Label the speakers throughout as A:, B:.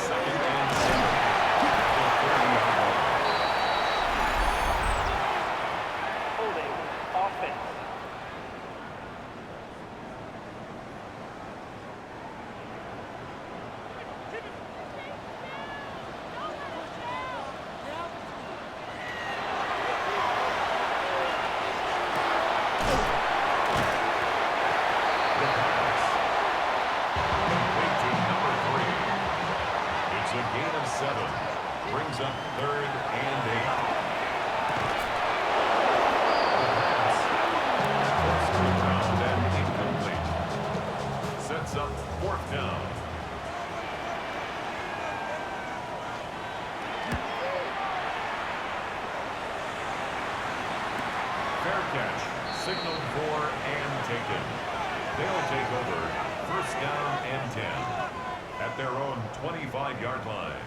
A: second and 7 at the 30-yard line.
B: Holding offense.
A: The pass. Complete to number 3. It's a gain of 7. Brings up 3rd and 8. The pass. Close to the ground and incomplete. Sets up 4th down. Fair catch. Signaled for and taken. They'll take over 1st down and 10 at their own 25-yard line.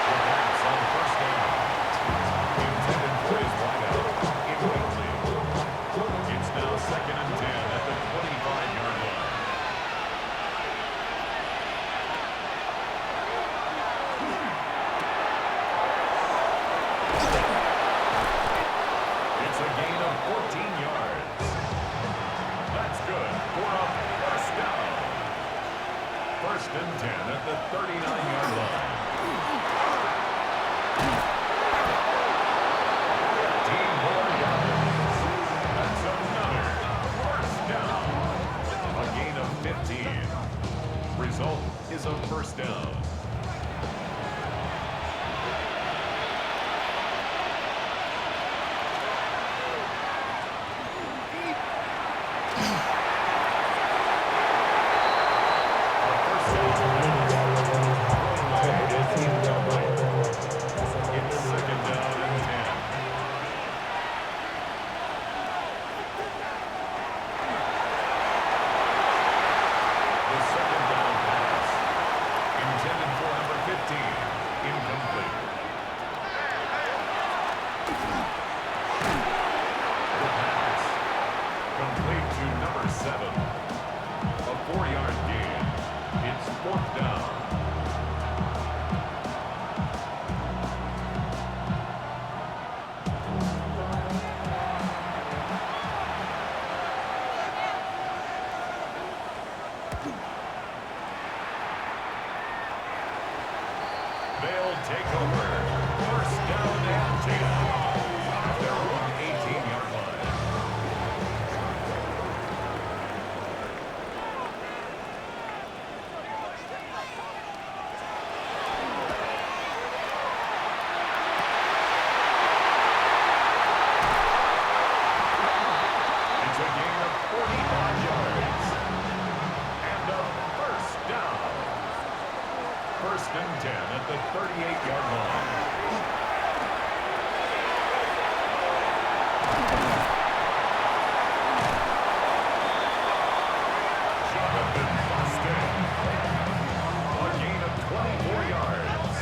A: The pass on 1st down. Intended for his wideout. Incomplete. It's now 2nd and 10 at the 25-yard line. It's a gain of 14 yards. That's good for a 1st down. 1st and 10 at the 39-yard line. 15 more yards. That's another 1st down. A gain of 15. Result is a 1st down. It's 2nd down and 10. The 2nd down pass. Intended for number 15. Incomplete. The pass. Complete to number 7. A 4-yard gain. It's 4th down. They'll take over 1st down and 10 at their own 18-yard line. It's a gain of 45 yards and a 1st down. 1st and 10 at the 38-yard line. Jonathan Bostic. A gain of 24 yards.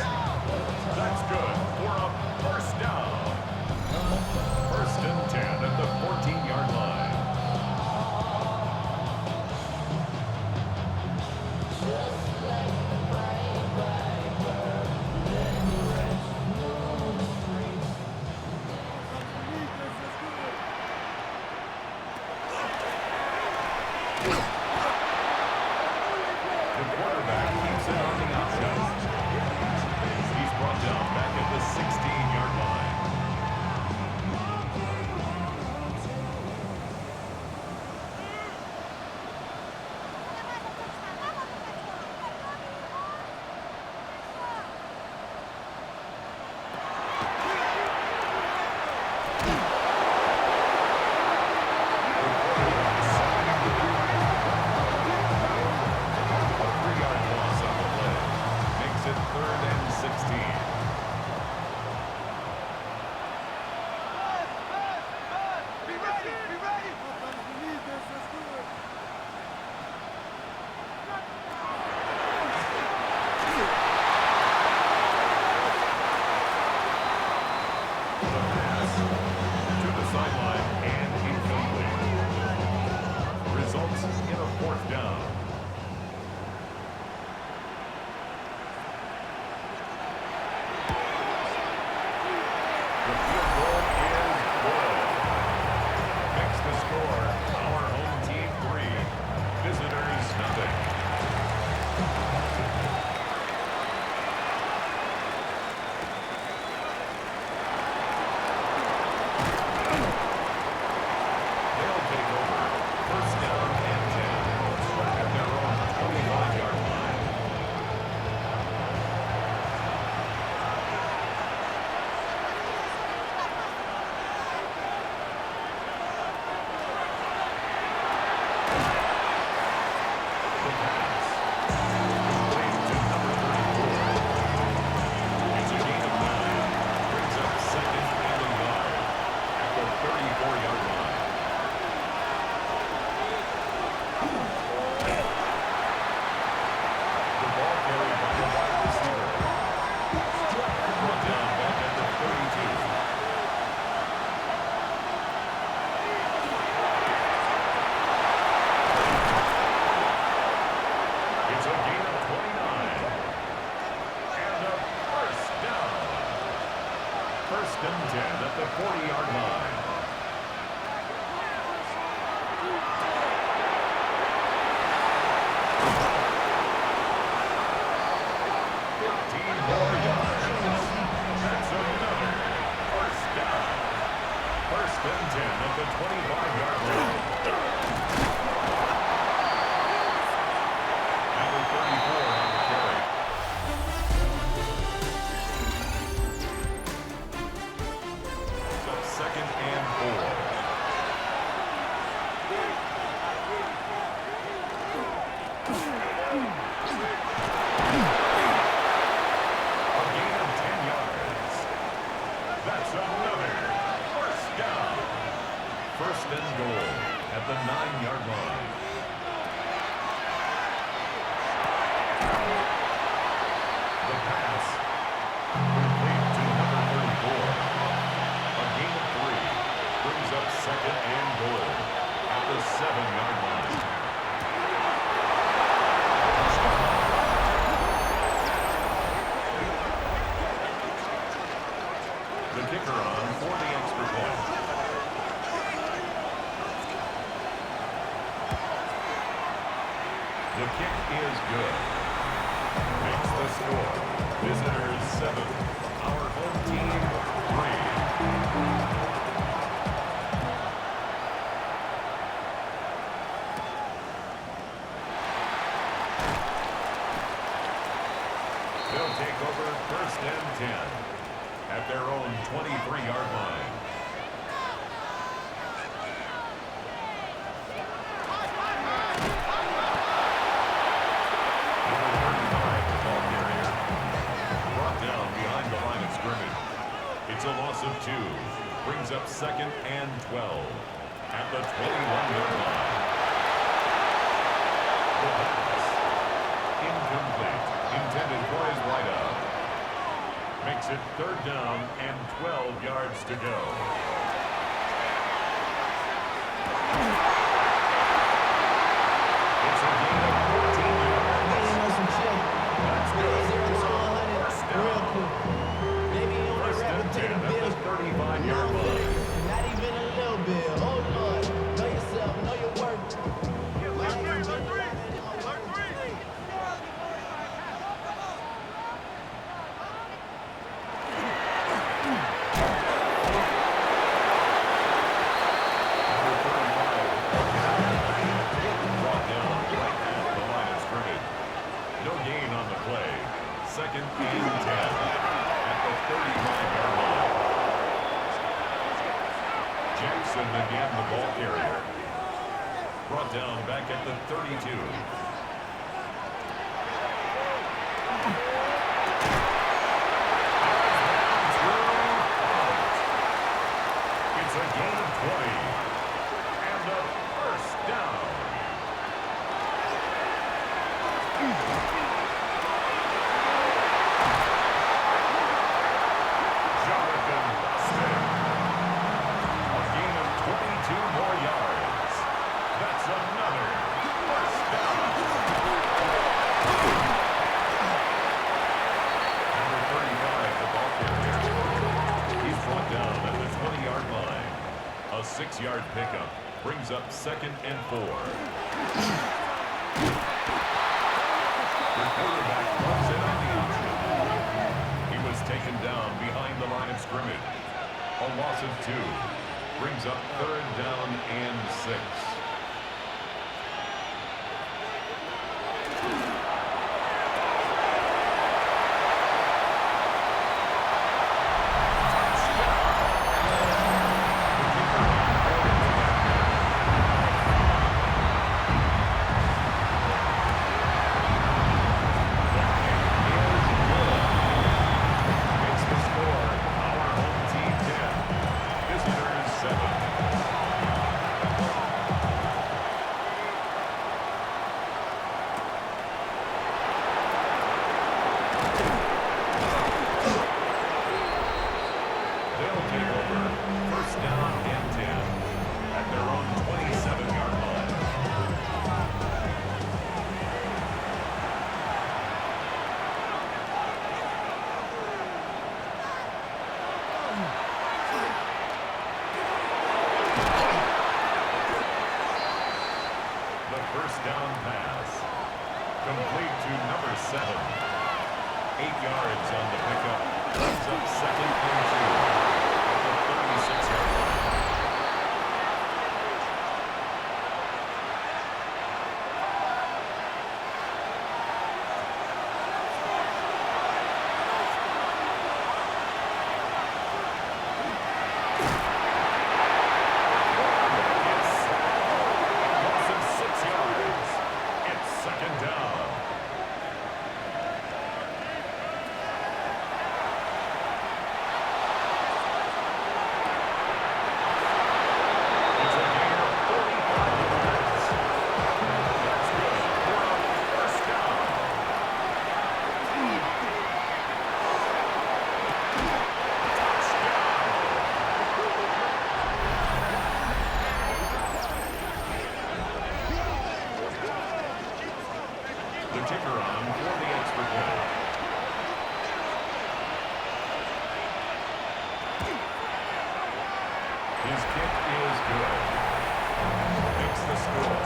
A: That's good for a 1st down. 1st and 10 at the 14-yard line. The quarterback keeps it on the outside. He's brought down back at the 16-yard line. fourth down. The field goal is good. Makes the score our home team 3, visitors nothing. They'll take over. First down and 10 at their own 25-yard line. The pass. Complete to number 34. It's a gain of 9. Brings up second and a yard at the 34-yard line. The ball carried by the wide receiver. Brought down back at the 32. It's a gain of 29. And a first down. First and 10 at the 40-yard line. More yards. That's another first down. First and 10 at the 25-yard line. Number 34 on the carry. So second and 4. A gain of 10 yards. That's another first down. First and goal at the 9-yard line. The pass. Complete to number 34. A gain of 3. Brings up second and goal at the 7-yard line. The kicker on for the extra point. The kick is good. Makes the score. Visitors 7. Our home team 3. They'll take over first and 10 at their own 23-yard line. Number 35, the ball carrier. Brought down behind the line of scrimmage. It's a loss of 2. Brings up second and 12 at the 21-yard line. The pass. Incomplete. Intended for his wideout. Makes it third down and 12 yards to go. It's a gain of 14 yards. That's good. First down. First and 10 at the 35-yard line.
C: Not even a little bit. Oh, Lord. Know yourself. Know your worth.
A: Brought down right at the line of scrimmage. No gain on the play. Second and 10 at the 35-yard line. Jackson again, the ball carrier. Brought down back at the 32. It's a gain of 20 and a first down. Jonathan Bostic. A gain of 22 more yards. That's another first pickup brings up 2nd and 4. The quarterback runs it on the option. He was taken down behind the line of scrimmage. A loss of 2 brings up 3rd down and 6. First down pass. Complete to number 7. 8 yards on the pickup. Brings up 2nd and 2 at the 36-yard line. Kicker on for the extra point. His kick is good. Makes the score.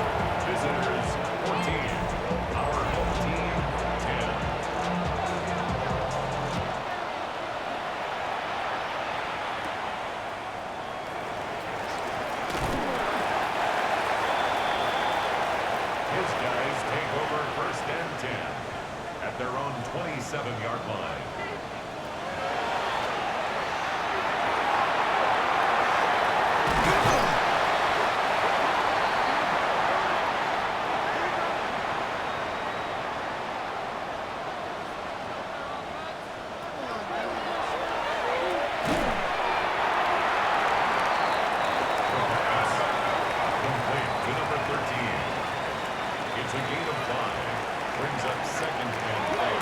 A: Visitors 14. Our home team 10. His guys take over 1st and 10 at their own 27-yard line. The pass complete to number 13. It's a gain of 5. Brings up 2nd and 8.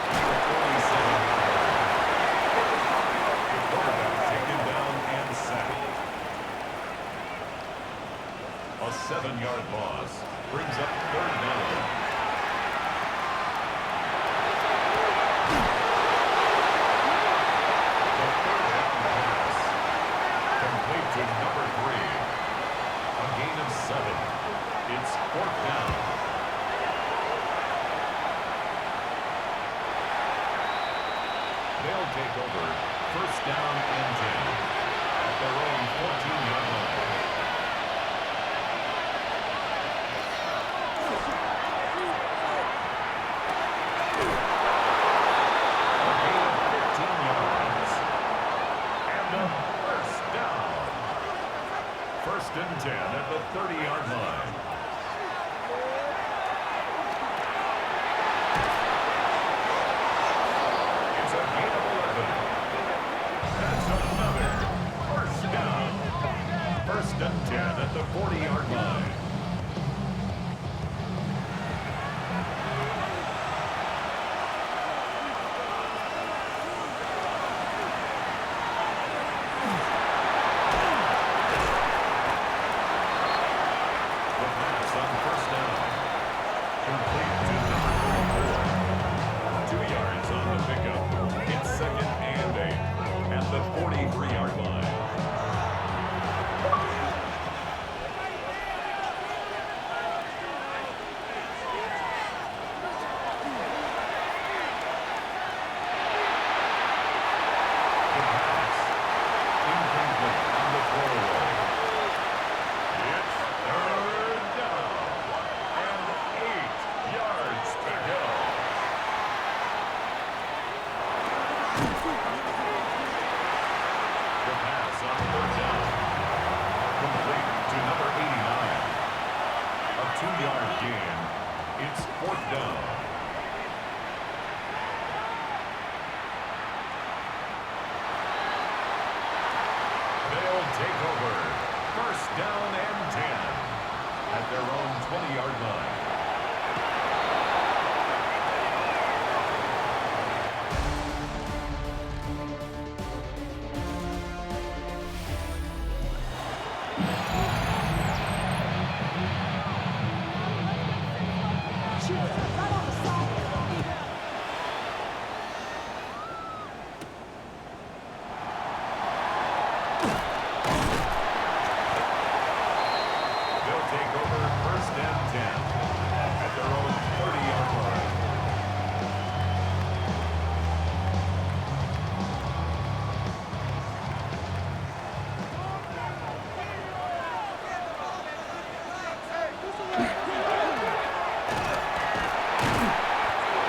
A: The 47-yard line. The quarterback taken down and sacked. A 7-yard loss brings up 3rd down. The 3rd down pass. Complete to number 3. A gain of 7. It's 4th down. They'll take over 1st down and 10 at their own 14-yard line. A gain of 15 yards. And a 1st down. 1st and 10 at the 30-yard line. It's a gain of 11. That's another 1st down. 1st and 10 at the 40-yard line. The pass on 1st down. Complete to number 34. 2 yards on the pickup. It's 2nd and 8 at the 43-yard line. 2-yard gain. It's 4th down. They'll take over. 1st down and 10 at their own 20-yard line. They'll take over 1st and 10 at their own 30-yard line.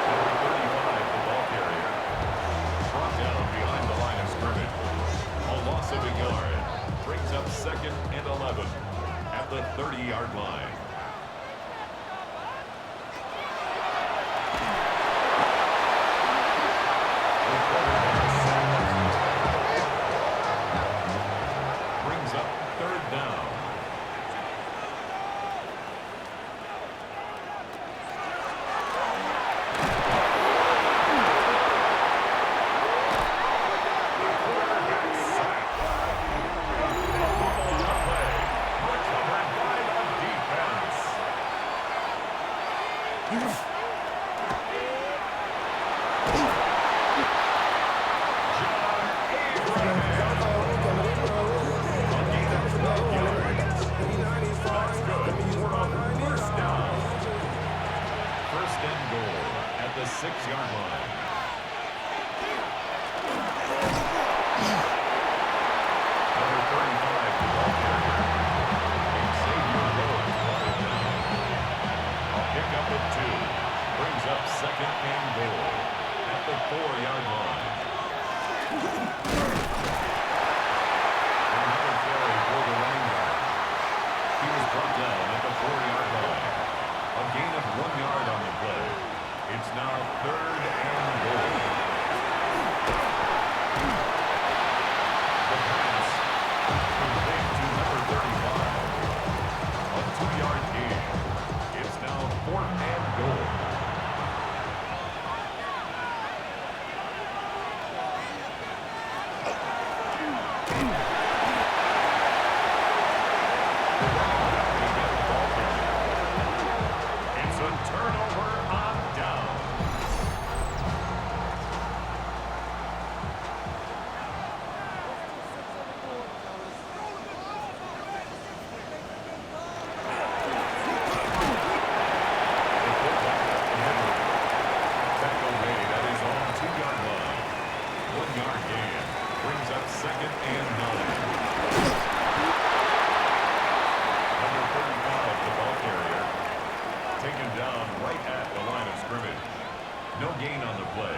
A: Number 35, the ball carrier, brought down behind the line of scrimmage. A loss of a yard brings up 2nd and 11 at the 30-yard line. The quarterback sack brings up 3rd down. The quarterback sack. A fumble on the play, recovered by the defense. John Abraham. A gain of 12 yards. That's good for a 1st down. 1st and goal at the 6-yard line. Number 35, the ball carrier. Xavier Rhodes brought it down. A pickup at 2. Brings up 2nd and goal at the 4-yard line. Another carry for the running back. He was brought down at the 4-yard line. A gain of 1 yard on the play. It's now 3rd and goal. The pass complete to number 35. A 2-yard gain. It's now 4th and goal. It's a turnover on downs. The fullback has committed. Tackle made at his own 2-yard line. 1-yard gain brings up 2nd and 9. Number 35, the ball carrier, taken down right at the line of scrimmage. No gain on the play.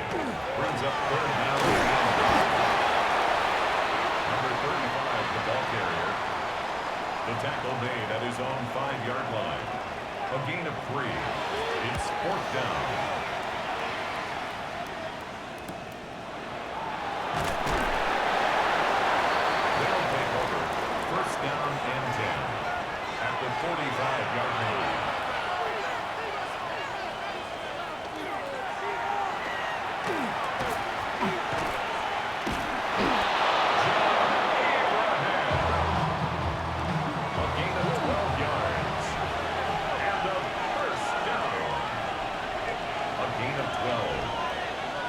A: Brings up 3rd down and 9. Number 35, the ball carrier. The tackle made at his own 5-yard line. A gain of 3. It's 4th down. They'll take over 1st down and 10 at the 45-yard line. A gain of 12 yards. And a 1st down. A gain of 12.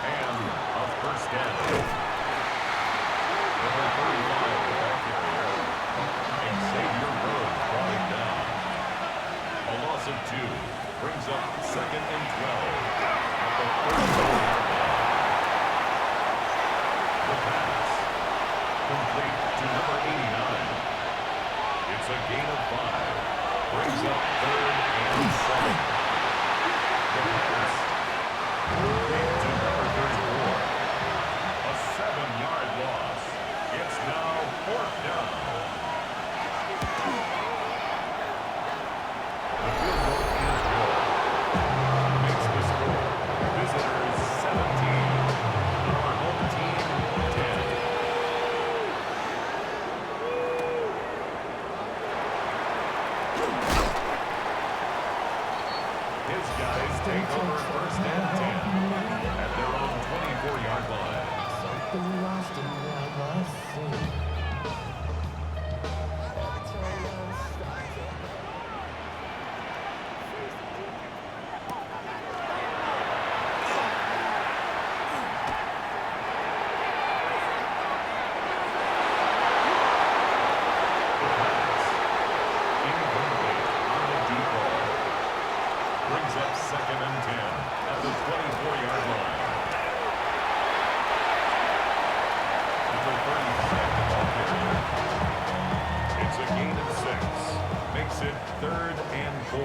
A: And a 1st down. Number 35, the ball carrier. Xavier Rhodes brought him down. A loss of 2 brings up 2nd and 12 at the 34-yard line. The pass complete to number 89. It's a gain of 5. Brings up 3rd and 7. The pass complete to number 34. A 7-yard loss. It's now 4th down. The field goal His guys take over first and 10 at their own 24-yard line.
C: Something lost in my soul.
A: Incomplete on the deep ball. Brings up second and 10 at the 24-yard line. Number 35, ball carrier. It's a gain of 6. Makes it 3rd and 4.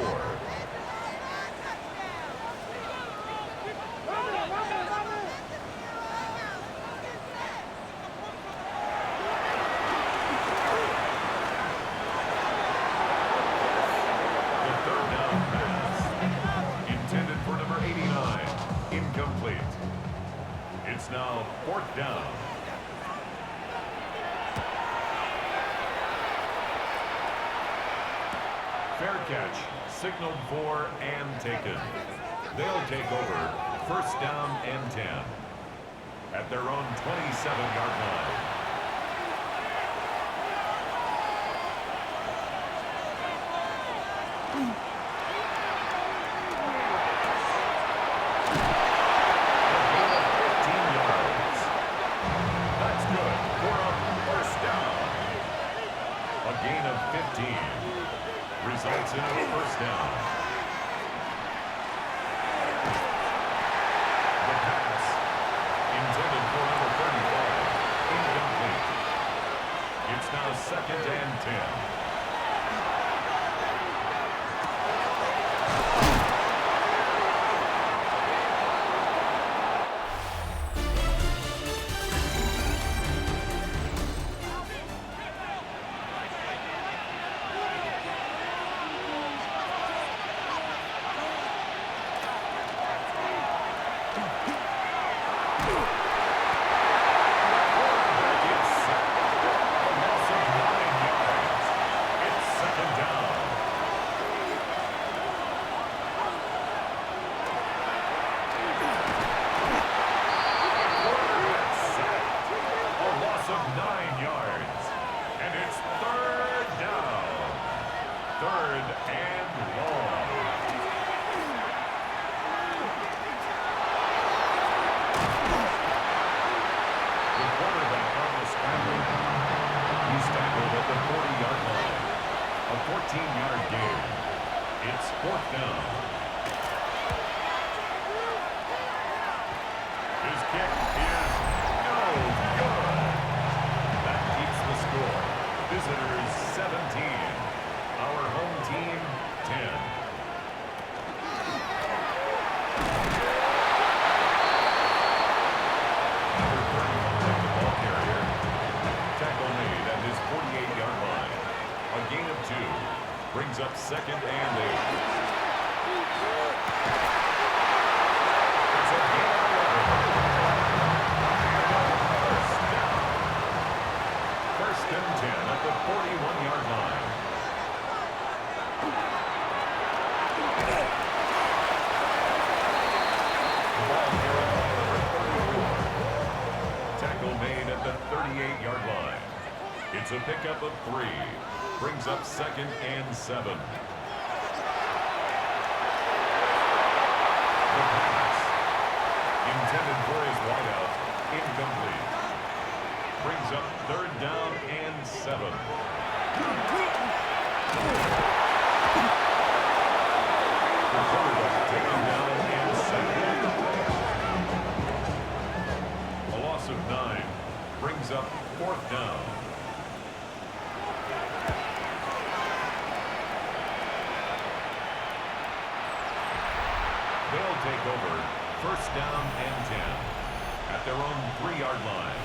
A: The third down pass. Intended for number 89. Incomplete. It's now 4th down. Fair catch, signaled for and taken. They'll take over first down and 10 at their own 27-yard line. A gain of 15 yards. That's good for a first down. A gain of 15 results in a first down. The pass, intended for number 35, incomplete. It's now 2nd and 10. It's 4th down. His kick is no good. That keeps the score. Visitors 17. Our home team 10. Number 35, the ball carrier. Tackle made at his 48-yard line. A gain of 2. Brings up 2nd and 8. It's a gain of 11. First down. 1st and 10 at the 41-yard line. The ball carried by number 34. Tackle made at the 38-yard line. It's a pickup of 3. Brings up 2nd and 7. The pass, intended for his wideout, incomplete. Brings up 3rd down and 7. The quarterback taken down and sacked. A loss of 9 brings up 4th down. They'll take over first down and 10 at their own 3-yard line.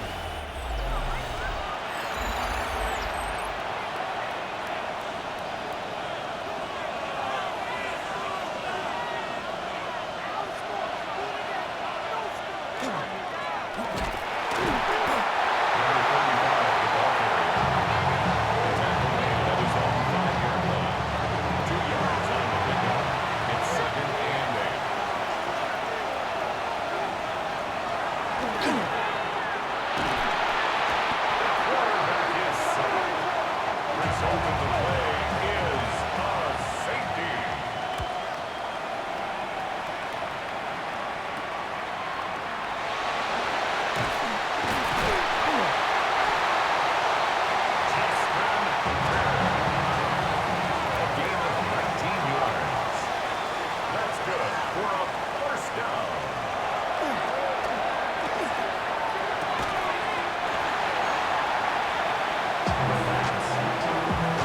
A: It's 2nd good for a first down.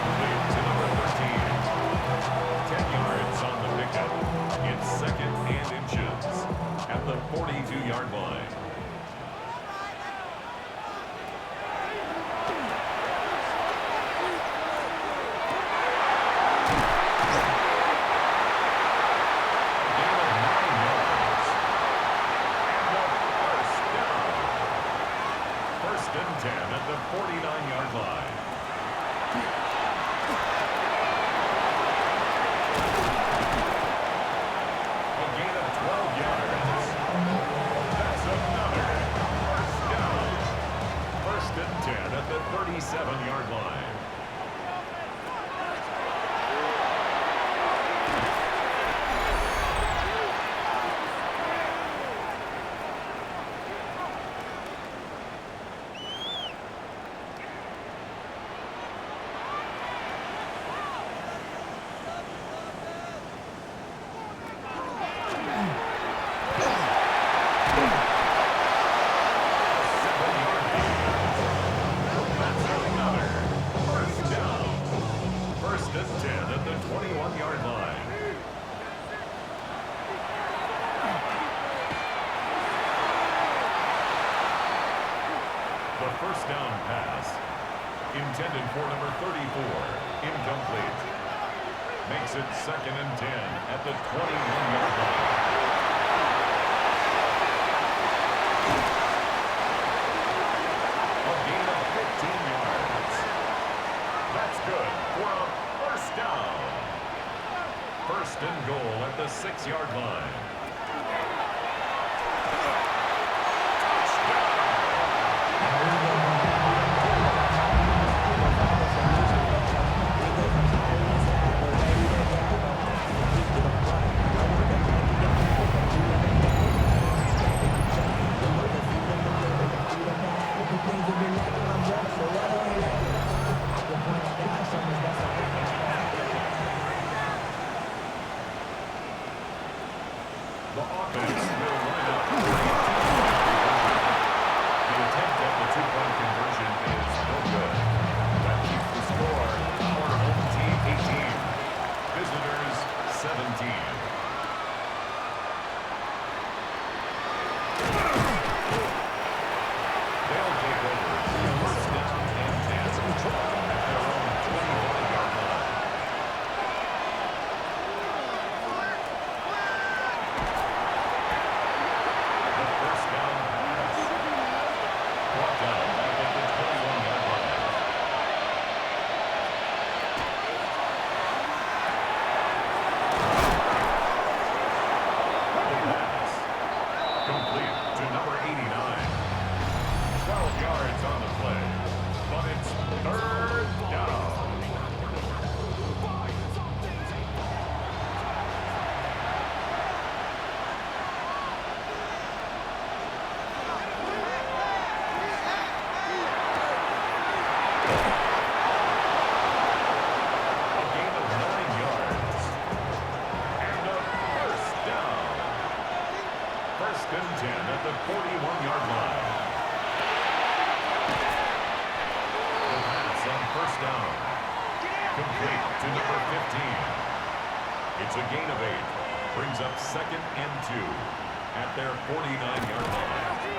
A: Complete to number 13. 10 yards on the pickup. It's second and inches at the 42-yard line. First and 10 at the 49-yard line. A gain of 12 yards. That's another first down. First and 10 at the 37-yard line. First and 10 at the 21-yard line. The first down pass, intended for number 34, incomplete. Makes it second and 10 at the 21-yard line. A gain of 15 yards. That's good for a first down. First and goal at the 6-yard line. The offense will line up. The attempt at the two-point conversion is no good. That keeps the score our home team 18. Visitors 17. They'll take over first down and 10 at their own 25-yard line. The first down pass. Brought down back at the 21-yard line. The pass. Complete to number 89. 12 yards on the play, but it's third down. A gain of 9 yards. And a first down. First and 10 at the 41-yard line. The pass on first down. Complete to number 15. It's a gain of 8. Brings up second and 2 at their 49-yard line.